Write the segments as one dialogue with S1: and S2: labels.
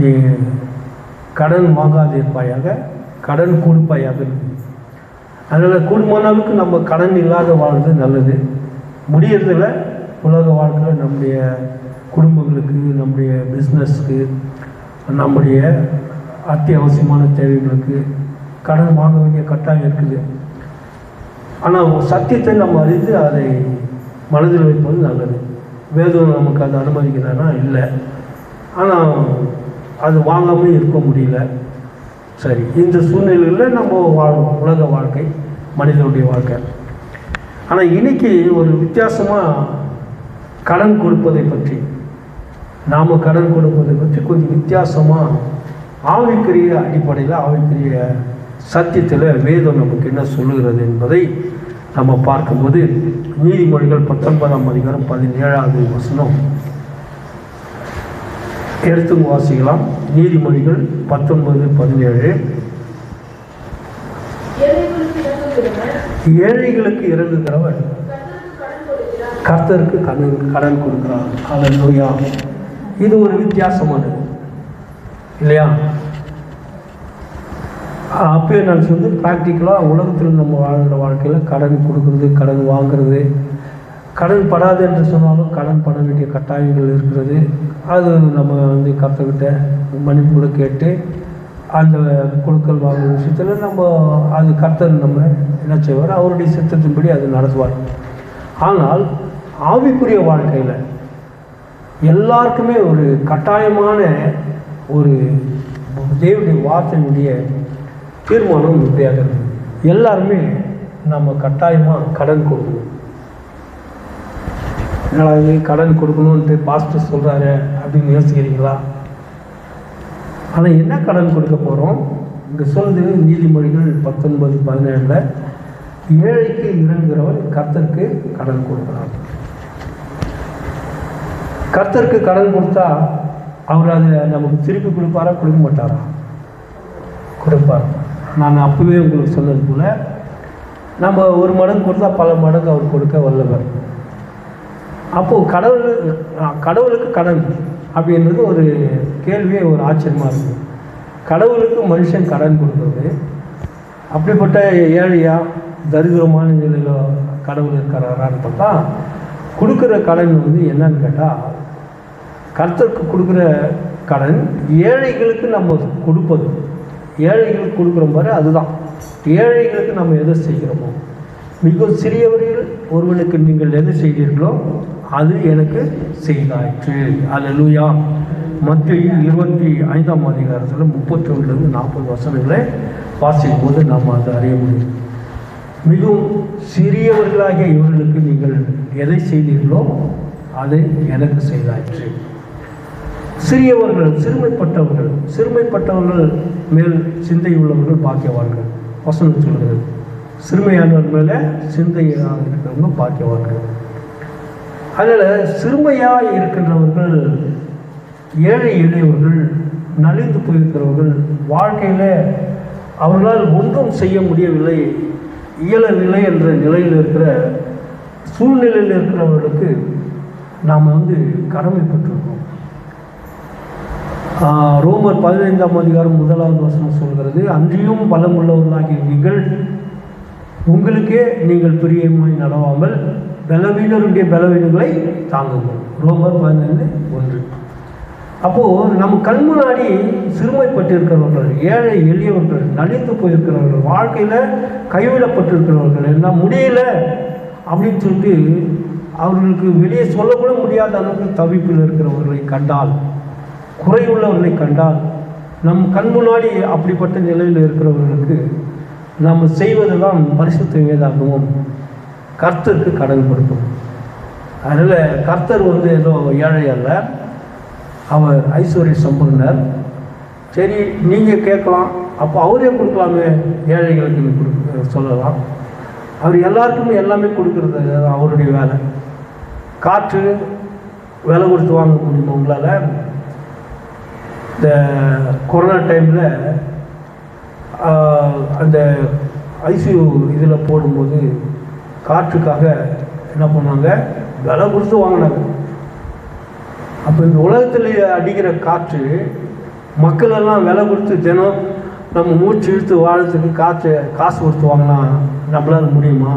S1: நீ கடன் வாங்காதிருப்பாயாக, கடன் கொடுப்பாயாக. அதனால் கூடுமான அளவுக்கு நம்ம கடன் இல்லாத வாழ்றது நல்லது. முடியறதில்ல உலக வாழ்க்கையில் நம்முடைய குடும்பங்களுக்கு, நம்முடைய பிஸ்னஸ்க்கு, நம்முடைய அத்தியாவசியமான தேவைகளுக்கு கடன் வாங்க வேண்டிய கட்டாயம் இருக்குது. ஆனால் சத்தியத்தை நம்ம அறிந்து அதை மனதில் வைப்பது நல்லது. வேதம் நமக்கு அதை அனுமதிக்கிறதுனா இல்லை, ஆனால் அது வாங்காமல் இருக்க முடியல. சரி, இந்த சூழ்நிலையில் நம்ம வாழ்வோம் உலக வாழ்க்கை, மனிதனுடைய வாழ்க்கை. ஆனால் இன்றைக்கி ஒரு வித்தியாசமாக கடன் கொடுப்பதை பற்றி, நாம் கடன் கொடுப்பதை பற்றி கொஞ்சம் வித்தியாசமாக ஆவிக்குரிய அடிப்படையில், ஆவிக்குரிய சத்தியத்தில் வேதம் நமக்கு என்ன சொல்லுகிறது என்பதை நம்ம பார்க்கும்போது, நீதிமொழிகள் 19ஆம் அதிகாரம் 17வது வசனம் எடுத்து வாசிக்கலாம். நீதிமொழிகள் 19:17. ஏழைகளுக்கு இறங்குகிறவர் கர்த்தருக்கு கடன் கொடுக்கிறார். அல்லேலூயா. இது ஒரு வித்தியாசமானது இல்லையா? அப்பயே நான் சொல்லி ப்ராக்டிக்கலாக உலகத்தில் நம்ம வாழ்கிற வாழ்க்கையில் கடன் கொடுக்குறது, கடன் வாங்கிறது, கடன் படாது என்று சொன்னாலும் கடன் பட வேண்டிய கட்டாயங்கள் இருக்கிறது. அது நம்ம கர்த்தர்கிட்ட மன்னிப்பு கூட கேட்டு அந்த கொடுக்கல் வாங்குற விஷயத்தில் நம்ம அது கர்த்தர் நம்ம என்ன செய்வார், அவருடைய சித்தத்தின்படி அது நடத்துவார். ஆனால் ஆவிக்குரிய வாழ்க்கையில் எல்லாருக்குமே ஒரு கட்டாயமான ஒரு தேவனுடைய வார்த்தையினுடைய தீர்மானம் இப்படியாக இருக்குது. எல்லாருமே நம்ம கட்டாயமாக கடன் கொடுக்கணும். என்னது கடன் கொடுக்கணுன்ட்டு பாஸ்டர் சொல்கிறாரு அப்படின்னு யோசிக்கிறீங்களா? ஆனால் என்ன கடன் கொடுக்க போகிறோம்? இங்கே சொல்லுது நீதிமொழிகள் 19:17, ஏழைக்கு இறங்குகிறவன் கர்த்தருக்கு கடன் கொடுக்கிறான். கர்த்தருக்கு கடன் கொடுத்தா அவர் அதை நமக்கு திருப்பி கொடுப்பாரா, கொடுக்க மாட்டாரா? கொடுப்பார். நான் அப்பவே உங்களுக்கு சொன்னது போல், நம்ம ஒரு மடங்கு கொடுத்தா பல மடங்கு அவர் கொடுக்க வல்லவர். அப்போது கடவுளுக்கு கடன் அப்படின்றது ஒரு கேள்வியே ஒரு ஆச்சரியமாக இருக்குது. கடவுளுக்கு மனுஷன் கடன் கொடுக்குறது, அப்படிப்பட்ட ஏழையா தரித்திரமான நிலையில் கடவுள் இருக்கிறாரான்னு பார்த்தா, கொடுக்குற கடன் என்னன்னு கேட்டால், கர்த்தருக்கு கொடுக்குற கடன் ஏழைகளுக்கு நம்ம கொடுப்பது. ஏழைகளுக்கு கொடுக்குற மாதிரி அதுதான். ஏழைகளுக்கு நம்ம எதை செய்கிறோமோ, மிக சிறியவர்கள் ஒருவனுக்கு நீங்கள் எதை செய்தீர்களோ அது எனக்கு செய்தாயிற்று. அல்லேலூயா. மத்தேயு 25ஆம் அதிகாரத்தில் 31-40 வசனங்களை வாசிக்கும் போது நாம் அதை அறிய முடியும். மிகவும் சிறியவர்களாகிய இவர்களுக்கு நீங்கள் எதை செய்தீர்களோ அதை எனக்கு செய்தாயிற்று. சிறியவர்கள், சிறுமைப்பட்டவர்கள் மேல் சிந்தை உள்ளவர்கள் பாக்கியவான்கள். வசனம் சொல்கிறது, சிறுமையானவர் மேலே சிந்தையாக இருக்கிறவங்க பாக்கியவான்கள். அதனால் சிறுமையாக இருக்கின்றவர்கள், ஏழை எளியவர்கள், நலிந்து போயிருக்கிறவர்கள், வாழ்க்கையில் அவர்களால் ஒன்றும் செய்ய முடியவில்லை, இயலவில்லை என்ற நிலையில் இருக்கிற சூழ்நிலையில் இருக்கிறவர்களுக்கு நாம் கடமைப்பட்டிருக்கோம். ரோமர் 15ஆம் அதிகாரம் 1வது வசனம் சொல்கிறது, அன்றியும் பலம் உள்ளவர்களாகிய நீங்கள் உங்களுக்கே நீங்கள் பிரியமாய் நடவாமல் பலவீனருடைய பலவீனங்களை தாங்குங்கள். ரோமர் 15:1. அப்போது நம்ம கண் முன்னாடி சிறுமைப்பட்டிருக்கிறவர்கள், ஏழை எளியவர்கள், நலிந்து போயிருக்கிறவர்கள், வாழ்க்கையில் கைவிடப்பட்டிருக்கிறவர்கள், என்ன முடியல அப்படின்னு சொல்லிட்டு அவர்களுக்கு வெளியே சொல்லக்கூட முடியாத அளவுக்கு தவிப்பில் இருக்கிறவர்களை கண்டால், குறையுள்ளவர்களை கண்டால், நம் கண் முன்னாடி அப்படிப்பட்ட நிலையில் இருக்கிறவர்களுக்கு நம்ம செய்வது தான் பரிசுத்த வேதாகமும் கர்த்தருக்கு கடன் கொடுக்கும். அதனால் கர்த்தர் ஏதோ ஏழை அல்ல, அவர் ஐஸ்வர்ய சம்பந்தர். சரி, நீங்கள் கேட்கலாம், அப்போ அவரே கொடுக்கலாமே, ஏழைகளுக்கு சொல்லலாம். அவர் எல்லாருக்குமே எல்லாமே கொடுக்குறது அவருடைய வேலை. காற்று விலை கொடுத்து வாங்க முடியுமா உங்களால்? இந்த கொரோனா டைமில் அந்த ஐசியூ இதில் போடும்போது காற்றுக்காக என்ன பண்ணாங்க, விலை கொடுத்து வாங்கினாங்க. அப்போ இந்த உலகத்தில் அடிக்கிற காற்று மக்கள் எல்லாம் விலை கொடுத்து தினம் நம்ம மூச்சு இழுத்து வாழறதுக்கு காசு கொடுத்து வாங்கினா நம்மளால் முடியுமா?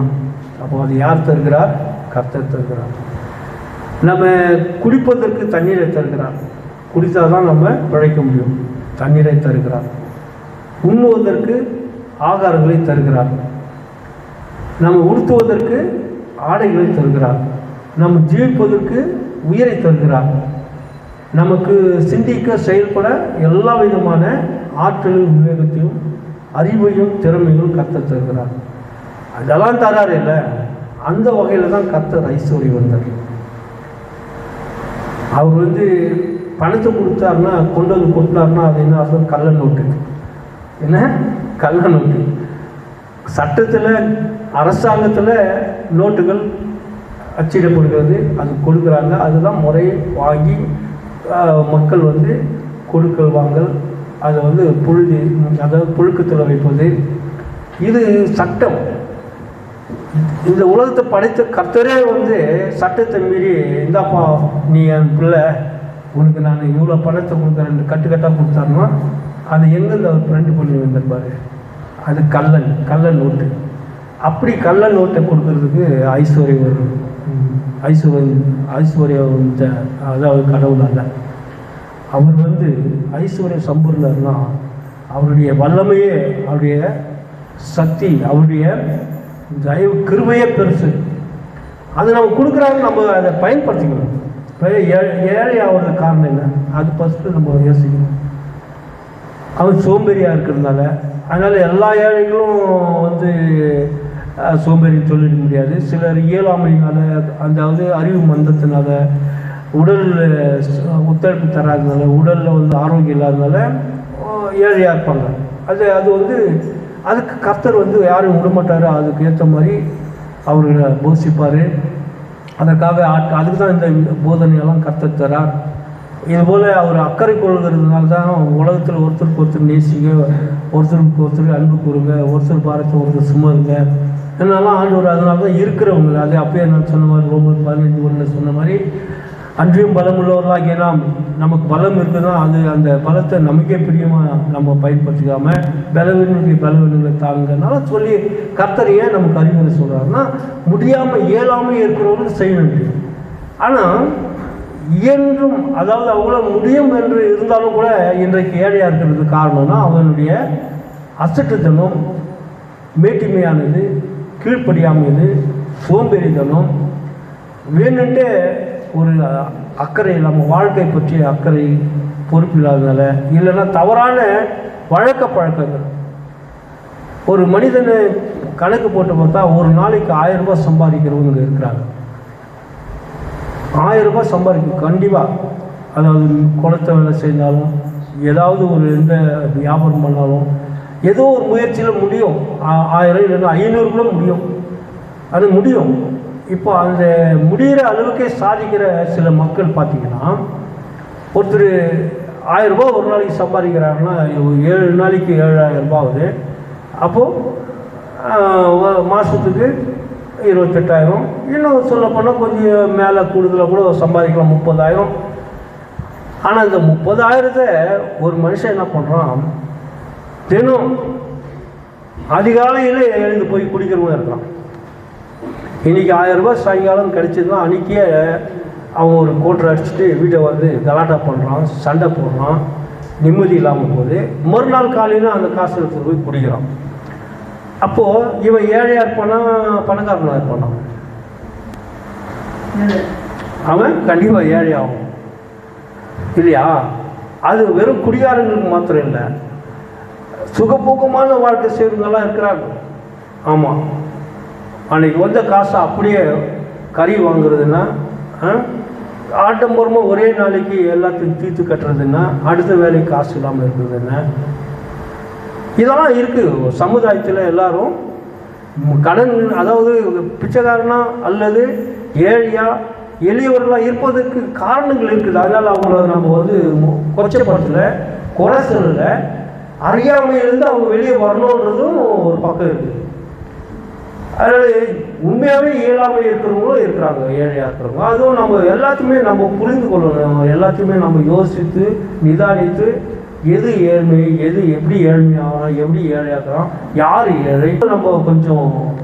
S1: அப்போ அது யார் தருகிறார்? கர்த்தர் தருகிறார். நம்ம குடிப்பதற்கு தண்ணீரை தருகிறார். குடித்தால் தான் நம்ம பிழைக்க முடியும். தண்ணீரை தருகிறார். உண்ணுவதற்கு ஆகாரங்களை தருகிறார். நம்ம உடுத்துவதற்கு ஆடைகளை தருகிறார். நம்ம ஜீவிப்பதற்கு உயிரை தருகிறார். நமக்கு சிந்திக்க செயல்பட எல்லா விதமான ஆற்றலும் விவேகத்தையும் அறிவையும் திறமையும் கர்த்தர் தருகிறார். அதெல்லாம் தராரு இல்லை. அந்த வகையில் தான் கர்த்தர் ஐஸ்வர்யவந்தர். அவர் பணத்தை கொடுத்தாருன்னா கொண்டு வந்து கொட்டினார்னா அது என்ன அர்த்தம்? கள்ள நோட்டு. என்ன கள்ள நோட்டு? சட்டத்தில் அரசாங்கத்தில் நோட்டுகள் அச்சிடப்படுகிறது, அது கொடுக்குறாங்க. அதுதான் முறையை வாங்கி மக்கள் கொடுக்கல் வாங்கல், அதை அதாவது புழுக்கத்தில் வைப்பது, இது சட்டம். இந்த உலகத்தை படைத்த கர்த்தரே சட்டத்தை மீறி, இந்தாப்பா நீ என் பிள்ளை, உனக்கு நான் இவ்வளோ பணத்தை கொடுக்குறேன் கட்டுக்கட்டாக கொடுத்தாருன்னா அது எங்கேருந்து அவர் பிரிண்ட் பண்ணி வந்திருப்பார்? அது கள்ள நோட்டு. அப்படி கள்ள நோட்டை கொடுக்கறதுக்கு ஐஸ்வர்யம் அதாவது கடவுள் அல்ல. அவர் ஐஸ்வர்ய சம்பூர்ணர்னா அவருடைய வல்லமையே, அவருடைய சக்தி, அவருடைய தயவு கிருபையே பெருசு. அது நம்ம கொடுக்குறாங்க, நம்ம அதை பயன்படுத்திக்கணும். ஏழை ஆகிறதுக்கு காரணம் என்ன? அது ஃபஸ்ட்டு நம்ம யோசிக்கணும். அவன் சோம்பேறியாக இருக்கிறதுனால, அதனால் எல்லா ஏழைகளும் சோம்பேறின்னு சொல்லிட முடியாது. சிலர் இயலாமையினால, அதாவது அறிவு மந்தத்தினால, உடல் ஒத்துழைப்பு தராதனால, உடலில் ஆரோக்கியம் இல்லாதனால ஏழையாக இருப்பாங்க. அது அதுக்கு கர்த்தர் யாரும் விடமாட்டார். அதுக்கு ஏற்ற மாதிரி அவர்களை போஷிப்பார். அதற்காக அதுக்கு தான் இந்த போதனையெல்லாம் கர்த்தர் தரார். இதுபோல் அவர் அக்கறை கொள்கிறதுனால தான் உலகத்தில் ஒருத்தருக்கு ஒருத்தர் நேசிங்க, ஒருத்தருக்கு ஒருத்தர் அன்பு கூறுங்க, ஒருத்தர் பாரத்தை ஒருத்தர் சுமருங்க என்னெல்லாம் ஆண்டவர் அதனால தான் இருக்கிறவங்க. அது அப்பயே நான் சொன்ன மாதிரி ரோமர் 15:1 சொன்ன மாதிரி, அன்றையும் பலம் உள்ளவர்களாகிய நமக்கு பலம் இருக்குதுன்னா அது அந்த பலத்தை நமக்கே பிரியமாக நம்ம பயன்படுத்திக்காமல் பலவீனங்களை தாங்கனால சொல்லி கர்த்தர் ஏன் நமக்கு அறிவுரை சொல்கிறாருன்னா, முடியாமல் இயலாமல் இருக்கிறவங்களுக்கு செய்ய வேண்டியது. ஆனால் இயன்றும், அதாவது அவ்வளோ முடியும் என்று இருந்தாலும் கூட இன்றைக்கு ஏழையாக இருக்கிறதுக்கு காரணம்னா அவனுடைய அசட்டுத்தனம், மேட்டிமையானது, கீழ்ப்படியாமையது, சோம்பேறித்தனம், வேணுன்ட்டு ஒரு அக்கறை, நம்ம வாழ்க்கை பற்றிய அக்கறை பொறுப்பில்லாதனால, இல்லைன்னா தவறான பழக்கங்கள். ஒரு மனிதனை கணக்கு போட்டு பார்த்தா ஒரு நாளைக்கு 1000 ரூபாய் சம்பாதிக்கிறவங்க இருக்கிறாங்க. 1000 ரூபாய் சம்பாதிக்கும் கண்டிப்பாக. அதாவது குளத்தை வேலை செய்தாலும், ஏதாவது ஒரு எந்த வியாபாரம் பண்ணாலும், ஏதோ ஒரு முயற்சியில் முடியும். 1000 இல்லைன்னா 500 கூட முடியும். அது முடியும். இப்போ அந்த முடிகிற அளவுக்கே சாதிக்கிற சில மக்கள் பார்த்திங்கன்னா, ஒருத்தர் 1000 ரூபாய் ஒரு நாளைக்கு சம்பாதிக்கிறாங்கன்னா 7 நாளைக்கு 7000 ரூபாய் ஆகுது. அப்போது மாதத்துக்கு 28,000. இன்னும் சொல்லப்போனால் கொஞ்சம் மேலே கூடுதலாக கூட சம்பாதிக்கலாம், 30,000. ஆனால் இந்த 30,000 ஒரு மனுஷன் என்ன பண்ணுறான், தினம் அதிகாலையில் எழுந்து போய் குடிக்கிறவங்க இருக்கிறான். இன்றைக்கி 1000 ரூபாய் சாயங்காலம் கிடச்சிதுன்னா அன்றைக்கே அவன் ஒரு கோட்டரை அடிச்சுட்டு வீட்டை கலாட்டா பண்ணுறான், சண்டை போடுறான், நிம்மதி இல்லாமல் போகுது. மறுநாள் காலையில் அந்த காசு எடுத்து போய் குடிக்கிறான். அப்போது இவன் ஏழையாக இருப்பானா பணக்காரனாக இருப்பானா? அவன் கண்டிப்பாக ஏழை ஆகும் இல்லையா? அது வெறும் குடிகாரங்களுக்கு மாத்திரம் இல்லை, சுகபோகமான வாழ்க்கை செய்வங்கெல்லாம் இருக்கிறாங்க. ஆமாம், அன்றைக்கி வந்த காசை அப்படியே கறி வாங்குறதுன்னா, ஆடம்பரமாக ஒரே நாளைக்கு எல்லாத்தையும் தீர்த்து கட்டுறதுன்னா, அடுத்த வேலைக்கு காசு இல்லாமல் இருக்கிறதுன்னா, இதெல்லாம் இருக்குது சமுதாயத்தில். எல்லாரும் கடன், அதாவது பிச்சைக்காரனா அல்லது ஏழையா எளியவர்களாக இருப்பதற்கு காரணங்கள் இருக்குது. அதனால் அவங்கள நம்ம கொச்சப்படுத்தலை, குறை சொல்லலை. அறியாமையிலிருந்து அவங்க வெளியே வரணுன்றதும் ஒரு பக்கம் இருக்குது. அதனால் உண்மையாகவே இயலாமை இருக்கிறவங்களும் இருக்கிறாங்க, ஏழையாக இருக்கிறவங்க. அதுவும் நம்ம எல்லாத்தையுமே நம்ம புரிந்து கொள்ளணும். எல்லாத்தையுமே நம்ம யோசித்து நிதானித்து எது ஏழ்மை, எது எப்படி ஏழ்மையாகிறோம், எப்படி ஏழையாக்குறோம், யார் ஏழை, நம்ம கொஞ்சம்